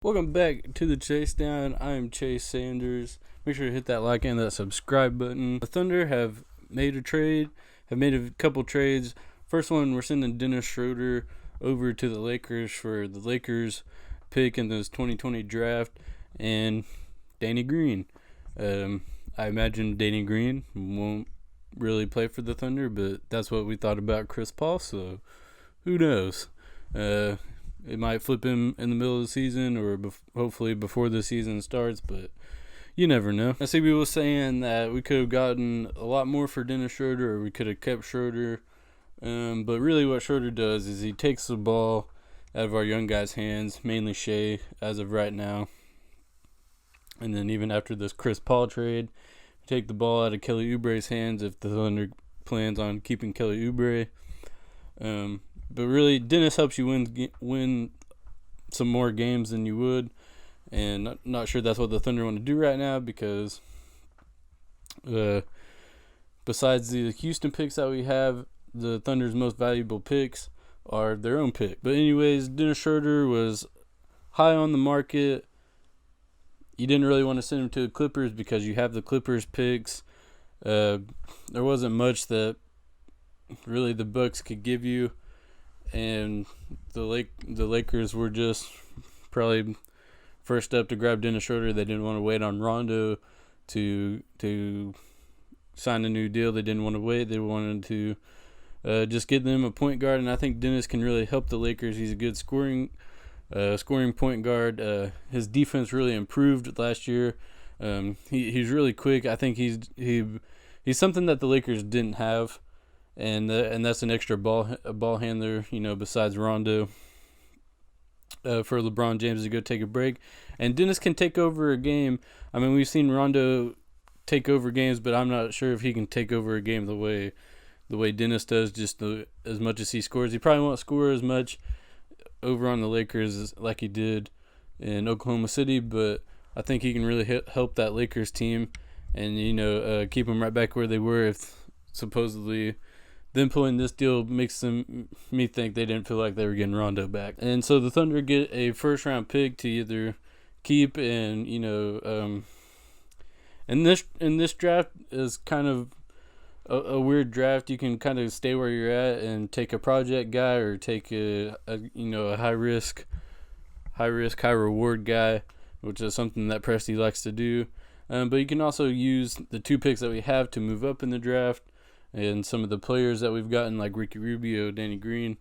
Welcome back to the Chasedown. I am Chase Sanders. Make sure to hit that like and that subscribe button. The Thunder have made a couple trades. First one, we're sending Dennis Schroder over to the Lakers for the Lakers pick in this 2020 draft and Danny Green. I imagine Danny Green won't really play for the Thunder, but that's what we thought about Chris Paul, so who knows? It might flip him in the middle of the season or hopefully before the season starts, but you never know. I see people saying that we could have gotten a lot more for Dennis Schroder or we could have kept Schroder. But really what Schroder does is he takes the ball out of our young guys' hands, mainly Shea as of right now. And then even after this Chris Paul trade, take the ball out of Kelly Oubre's hands if the Thunder plans on keeping Kelly Oubre. But really, Dennis helps you win some more games than you would. And not sure that's what the Thunder want to do right now because besides the Houston picks that we have, the Thunder's most valuable picks are their own pick. But anyways, Dennis Schroder was high on the market. You didn't really want to send him to the Clippers because you have the Clippers picks. There wasn't much that really the Bucks could give you, and the Lakers were just probably first up to grab Dennis Schroder. They didn't want to wait on Rondo to sign a new deal. They didn't want to wait. They wanted to just get them a point guard, and I think Dennis can really help the Lakers. He's a good scoring point guard. His defense really improved last year. He's really quick. I think he's something that the Lakers didn't have, and that's an extra ball handler. Besides Rondo, for LeBron James to go take a break, and Dennis can take over a game. I mean, we've seen Rondo take over games, but I'm not sure if he can take over a game the way Dennis does. As much as he scores, he probably won't score as much over on the Lakers like he did in Oklahoma City, but I think he can really help that Lakers team and keep them right back where they were. If supposedly them pulling this deal makes me think they didn't feel like they were getting Rondo back. And so the Thunder get a first round pick to either keep and and this draft is kind of a weird draft. You can kind of stay where you're at and take a project guy or take a high risk, high reward guy, which is something that Presti likes to do. But you can also use the two picks that we have to move up in the draft and some of the players that we've gotten like Ricky Rubio, Danny Green,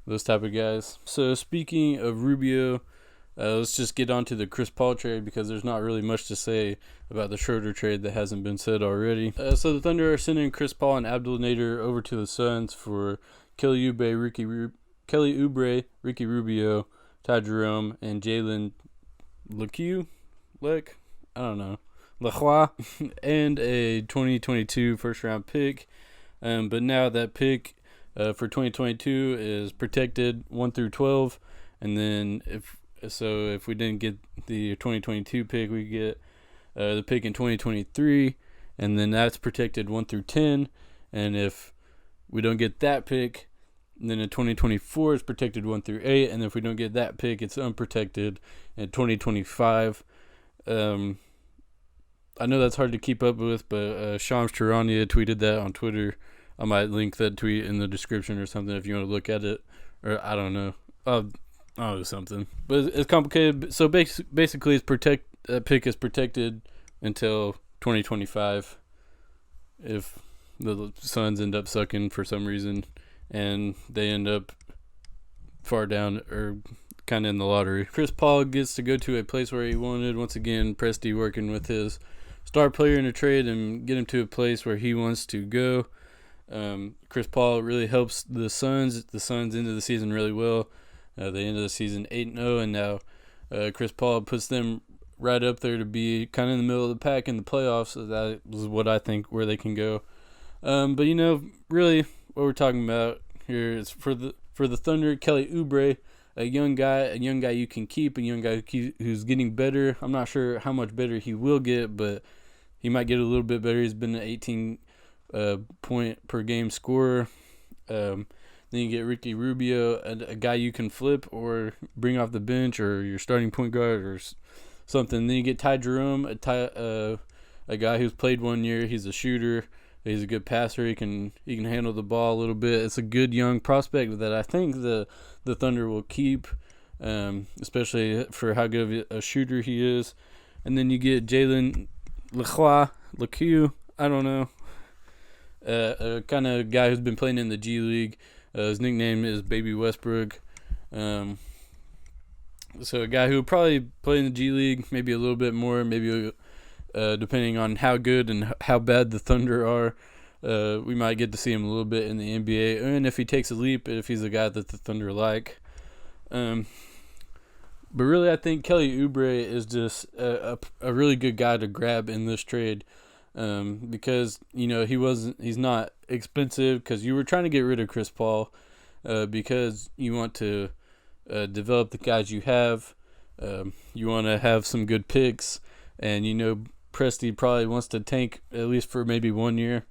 those type of guys. So speaking of Rubio, let's just get on to the Chris Paul trade because there's not really much to say about the Schroder trade that hasn't been said already. So the Thunder are sending Chris Paul and Abdul Nader over to the Suns for Kelly Oubre, Ricky Rubio, Ty Jerome, and Jalen Lecque, and a 2022 first round pick. But now that pick for 2022 is protected 1 through 12, and then if we didn't get the 2022 pick, we get the pick in 2023, and then that's protected 1 through 10. And if we don't get that pick, then in 2024 it's protected 1 through 8. And if we don't get that pick, it's unprotected in 2025. I know that's hard to keep up with, but Shams Charania tweeted that on Twitter. I might link that tweet in the description or something if you want to look at it, or I don't know. Something, but it's complicated. So basically, that pick is protected until 2025 if the Suns end up sucking for some reason and they end up far down or kind of in the lottery. Chris Paul gets to go to a place where he wanted. Once again, Presti working with his star player in a trade and get him to a place where he wants to go. Chris Paul really helps the Suns. The Suns into the season really well. They ended the season 8-0, and now Chris Paul puts them right up there to be kind of in the middle of the pack in the playoffs. So that was what I think where they can go. But really, what we're talking about here is for the Thunder, Kelly Oubre, a young guy you can keep, a young guy who's getting better. I'm not sure how much better he will get, but he might get a little bit better. He's been an 18 point per game scorer. Then you get Ricky Rubio, a guy you can flip or bring off the bench, or your starting point guard or something. Then you get Ty Jerome, a guy who's played 1 year. He's a shooter. He's a good passer. He can handle the ball a little bit. It's a good young prospect that I think the Thunder will keep, especially for how good of a shooter he is. And then you get Jalen Lecque, I don't know, a kind of guy who's been playing in the G League. His nickname is Baby Westbrook. So a guy who will probably play in the G League, maybe a little bit more, maybe depending on how good and how bad the Thunder are. We might get to see him a little bit in the NBA, and if he takes a leap, if he's a guy that the Thunder like. But really, I think Kelly Oubre is just a really good guy to grab in this trade, because he's not expensive, because you were trying to get rid of Chris Paul, because you want to develop the guys you have. You want to have some good picks, and Presti probably wants to tank at least for maybe 1 year,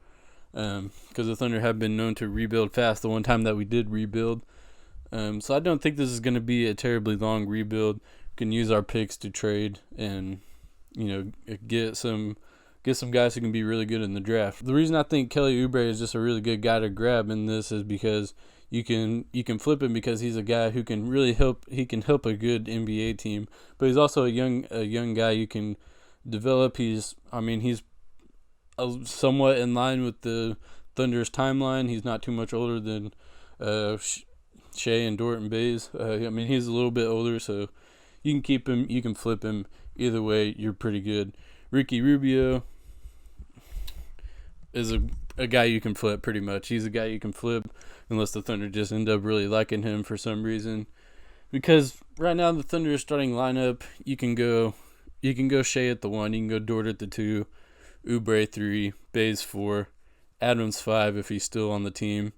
because the Thunder have been known to rebuild fast the one time that we did rebuild. So I don't think this is going to be a terribly long rebuild. We can use our picks to trade and get some guys who can be really good in the draft. The reason I think Kelly Oubre is just a really good guy to grab in this is because you can flip him, because he's a guy who can really help. He can help a good NBA team, but he's also a young guy you can develop. He's somewhat in line with the Thunder's timeline. He's not too much older than Shea and Dort and Bays. He's a little bit older, so you can keep him, you can flip him. Either way, you're pretty good. Ricky Rubio is a guy you can flip pretty much. He's a guy you can flip unless the Thunder just end up really liking him for some reason. Because right now the Thunder's starting lineup, you can go Shea at the 1, you can go Dort at the 2, Oubre 3, Bays 4, Adams 5 if he's still on the team.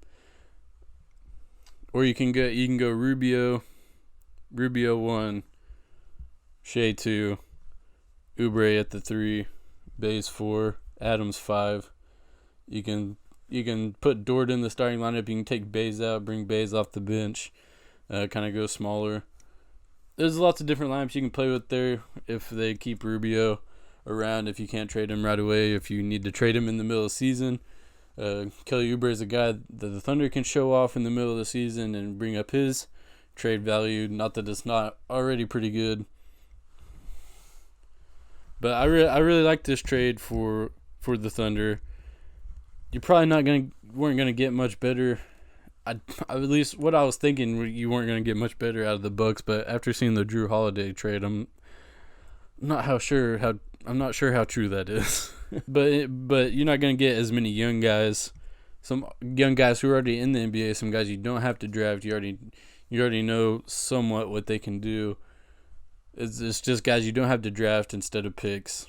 Or you can go Rubio 1, Shea 2, Oubre at the 3, Bays 4, Adams 5. You can put Dort in the starting lineup. You can take Bays out, bring Bays off the bench, kind of go smaller. There's lots of different lineups you can play with there if they keep Rubio around, if you can't trade him right away, if you need to trade him in the middle of the season. Kelly Oubre is a guy that the Thunder can show off in the middle of the season and bring up his trade value. Not that it's not already pretty good. But I really like this trade for the Thunder. You're probably weren't gonna get much better. At least what I was thinking, you weren't gonna get much better out of the Bucks. But after seeing the Drew Holiday trade, I'm not sure how true that is. but you're not gonna get as many young guys. Some young guys who are already in the NBA. Some guys you don't have to draft. You already know somewhat what they can do. It's just guys you don't have to draft instead of picks.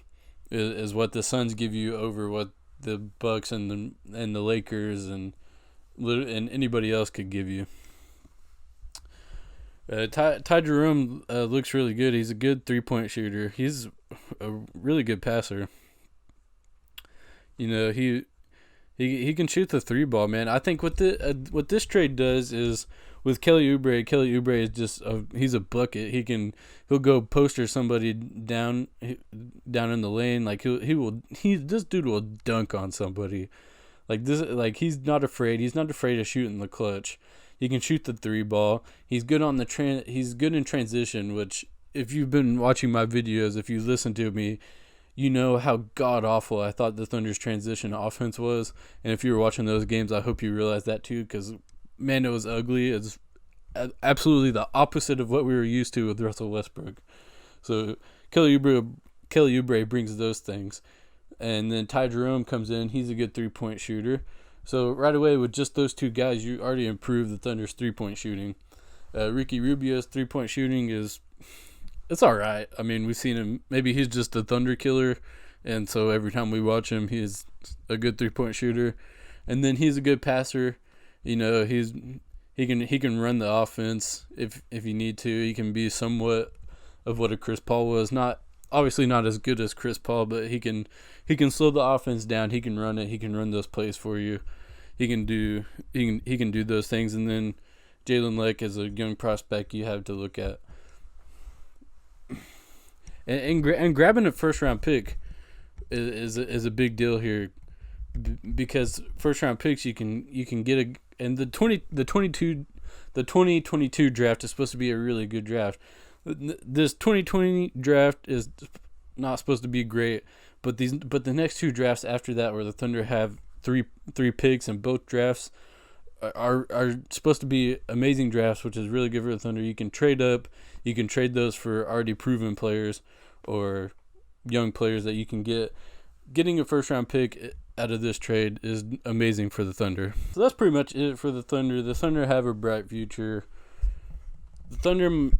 Is what the Suns give you over what the Bucks and the Lakers and anybody else could give you. Ty Jerome looks really good. He's a good 3-point shooter. He's a really good passer. He can shoot the 3-ball, man. I think what this trade does is, with Kelly Oubre is just he's a bucket. He'll go poster somebody down in the lane. Like this dude will dunk on somebody. He's not afraid. He's not afraid of shooting the clutch. He can shoot the 3-ball. He's good on he's good in transition, which if you've been watching my videos, if you listen to me, you know how god awful I thought the Thunder's transition offense was. And if you were watching those games, I hope you realized that too, because man, it was ugly. It's absolutely the opposite of what we were used to with Russell Westbrook. So Kelly Oubre brings those things. And then Ty Jerome comes in. He's a good 3-point shooter. So right away, with just those two guys, you already improved the Thunder's 3-point shooting. Ricky Rubio's 3-point shooting it's all right. I mean, we've seen him. Maybe he's just a Thunder killer, and so every time we watch him, he's a good 3-point shooter. And then he's a good passer. He can run the offense if you need to. He can be somewhat of what a Chris Paul was. Obviously not as good as Chris Paul, but he can slow the offense down. He can run it. He can run those plays for you. he can do those things. And then Jalen Leck is a young prospect you have to look at. And grabbing a first round pick is a big deal here, because first round picks you can get and the 2022 draft is supposed to be a really good draft. This 2020 draft is not supposed to be great, but the next two drafts after that, where the Thunder have three picks in both drafts, are supposed to be amazing drafts, which is really good for the Thunder. You can trade up, you can trade those for already proven players or young players that you can get. Getting a first round pick out of this trade is amazing for the Thunder. So that's pretty much it for the Thunder. The Thunder have a bright future. The Thunder,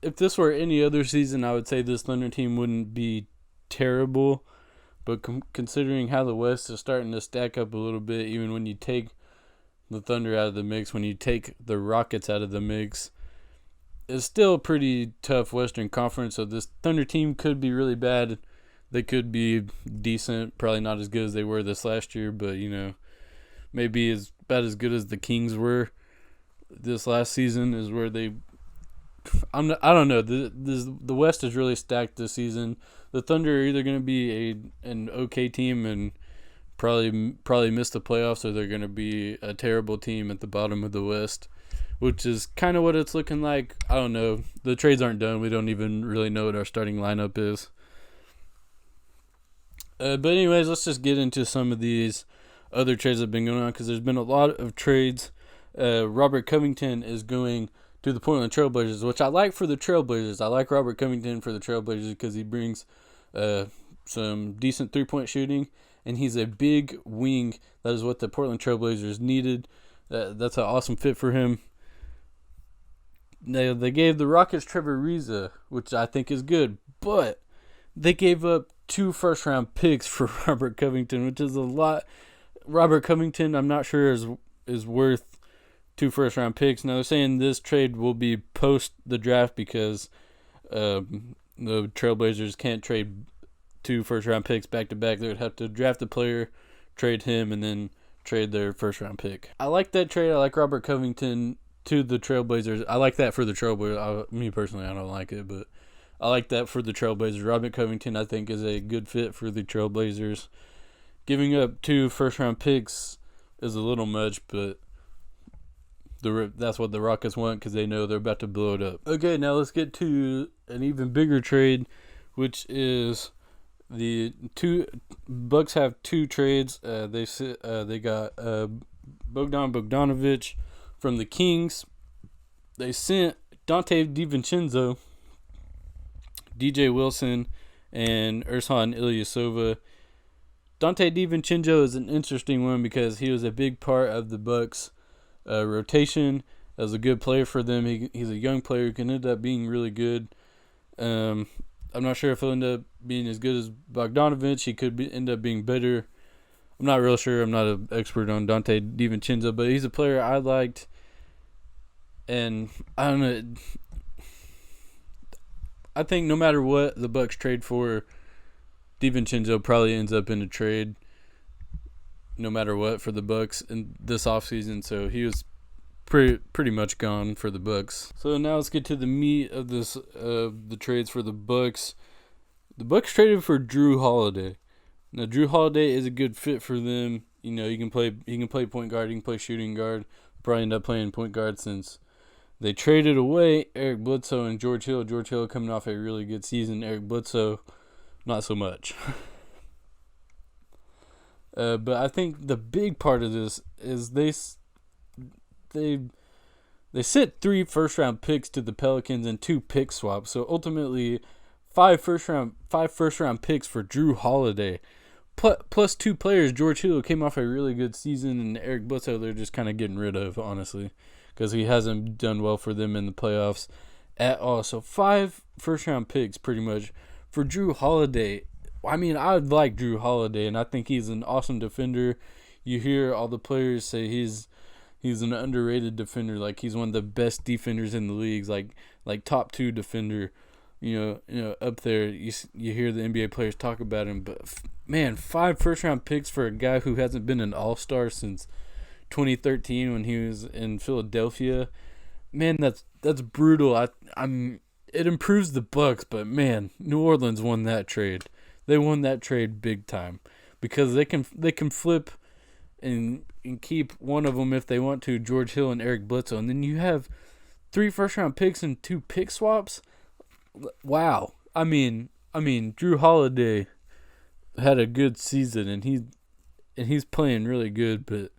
if this were any other season, I would say this Thunder team wouldn't be terrible. But considering how the West is starting to stack up a little bit, even when you take the Thunder out of the mix, when you take the Rockets out of the mix, it's still a pretty tough Western Conference. So this Thunder team could be really bad. They could be decent, probably not as good as they were this last year, but, maybe as about as good as the Kings were this last season is where they... I don't know. The West is really stacked this season. The Thunder are either going to be an okay team and probably miss the playoffs, or they're going to be a terrible team at the bottom of the West, which is kind of what it's looking like. I don't know. The trades aren't done. We don't even really know what our starting lineup is. But anyways, let's just get into some of these other trades that have been going on, because there's been a lot of trades. Robert Covington is going to the Portland Trailblazers, which I like for the Trailblazers. I like Robert Covington for the Trailblazers because he brings some decent three-point shooting, and he's a big wing. That is what the Portland Trailblazers needed. That's an awesome fit for him. They gave the Rockets Trevor Ariza, which I think is good, but they gave up 2 first-round picks for Robert Covington, which is a lot. Robert Covington, I'm not sure is worth 2 first-round picks. Now, they're saying this trade will be post the draft because the Trailblazers can't trade 2 first-round picks back-to-back. They would have to draft a player, trade him, and then trade their first-round pick. I like that trade. I like Robert Covington to the Trailblazers. I like that for the Trailblazers. Me personally, I don't like it, but I like that for the Trailblazers. Robert Covington, I think, is a good fit for the Trailblazers. Giving up 2 first-round picks is a little much, but that's what the Rockets want because they know they're about to blow it up. Okay, now let's get to an even bigger trade, which is the Bucks have 2 trades. They got Bogdan Bogdanovic from the Kings. They sent Dante DiVincenzo, DJ Wilson, and Ersan Ilyasova. Dante DiVincenzo is an interesting one because he was a big part of the Bucks' rotation as a good player for them. He's a young player who can end up being really good. I'm not sure if he'll end up being as good as Bogdanovic. He could end up being better. I'm not real sure. I'm not an expert on Dante DiVincenzo, but he's a player I liked. And I don't know. I think no matter what the Bucks trade for, DiVincenzo probably ends up in a trade no matter what for the Bucks in this offseason. So he was pretty much gone for the Bucks. So now let's get to the meat of this the trades for the Bucks. The Bucks traded for Drew Holiday. Now Drew Holiday is a good fit for them. He can play point guard, he can play shooting guard. Probably end up playing point guard since they traded away Eric Bledsoe and George Hill. George Hill coming off a really good season. Eric Bledsoe, not so much. But I think the big part of this is they sent 3 first-round picks to the Pelicans and 2 pick swaps. So ultimately, 5 first-round picks for Drew Holiday. Plus 2 players. George Hill came off a really good season, and Eric Bledsoe they're just kind of getting rid of, honestly, because he hasn't done well for them in the playoffs at all. So 5 first-round picks pretty much for Drew Holiday. I mean, I would like Drew Holiday, and I think he's an awesome defender. You hear all the players say he's an underrated defender. Like, he's one of the best defenders in the leagues, like top 2 defender. up there. You hear the NBA players talk about him, but man, 5 first-round picks for a guy who hasn't been an All-Star since 2013 when he was in Philadelphia. Man, that's brutal. It improves the Bucks, but man, New Orleans won that trade. They won that trade big time because they can flip and keep one of them if they want to, George Hill and Eric Bledsoe, and then you have 3 first-round picks and 2 pick swaps. Wow. I mean, Drew Holiday had a good season, and he's playing really good, but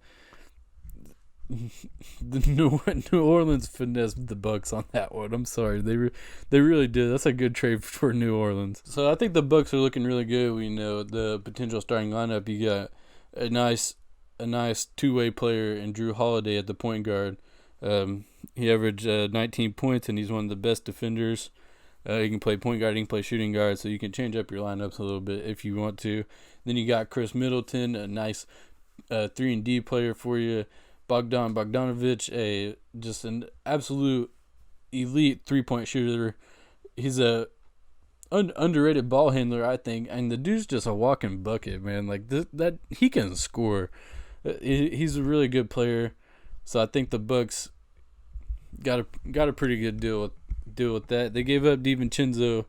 the New Orleans finessed the Bucks on that one. I'm sorry, they really did. That's a good trade for New Orleans. So I think the Bucks are looking really good. We know the potential starting lineup. You got a nice two-way player in Drew Holiday at the point guard. He averaged 19 points, and he's one of the best defenders. He can play point guard, he can play shooting guard, so you can change up your lineups a little bit if you want to. Then you got Chris Middleton, a nice 3-and-D player for you. Bogdanovic, just an absolute elite three-point shooter. He's a underrated ball handler, I think, and the dude's just a walking bucket, man. Like that he can score. He's a really good player, so I think the Bucks got a pretty good deal with that. They gave up DiVincenzo,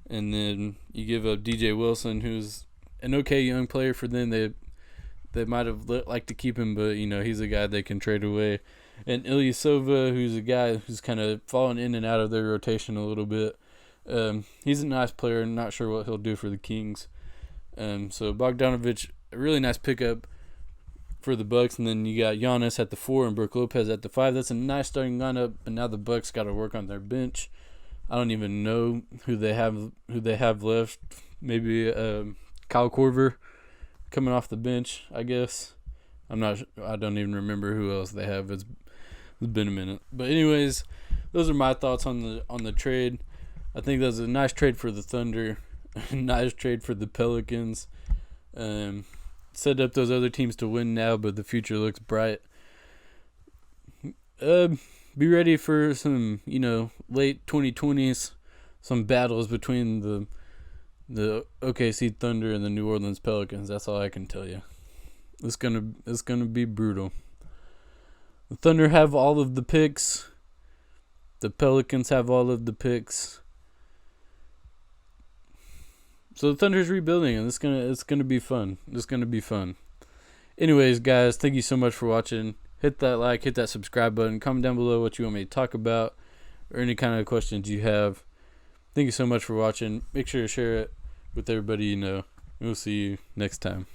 and then you give up DJ Wilson, who's an okay young player for them. They might have liked to keep him, but he's a guy they can trade away. And Ilyasova, who's a guy who's kind of fallen in and out of their rotation a little bit. He's a nice player. I'm not sure what he'll do for the Kings. So Bogdanovic, a really nice pickup for the Bucks, and then you got Giannis at the 4 and Brook Lopez at the 5. That's a nice starting lineup, but now the Bucks got to work on their bench. I don't even know who they have left. Maybe Kyle Korver coming off the bench, I guess. I don't even remember who else they have. It's been a minute. But anyways, those are my thoughts on the trade. I think that's a nice trade for the Thunder, a nice trade for the Pelicans. Set up those other teams to win now, but the future looks bright. Be ready for some, late 2020s, some battles between the OKC Thunder and the New Orleans Pelicans. That's all I can tell you. It's gonna be brutal. The Thunder have all of the picks. The Pelicans have all of the picks. So the Thunder's rebuilding, and it's gonna be fun. It's gonna be fun. Anyways, guys, thank you so much for watching. Hit that like, hit that subscribe button. Comment down below what you want me to talk about or any kind of questions you have. Thank you so much for watching. Make sure to share it with everybody you know. We'll see you next time.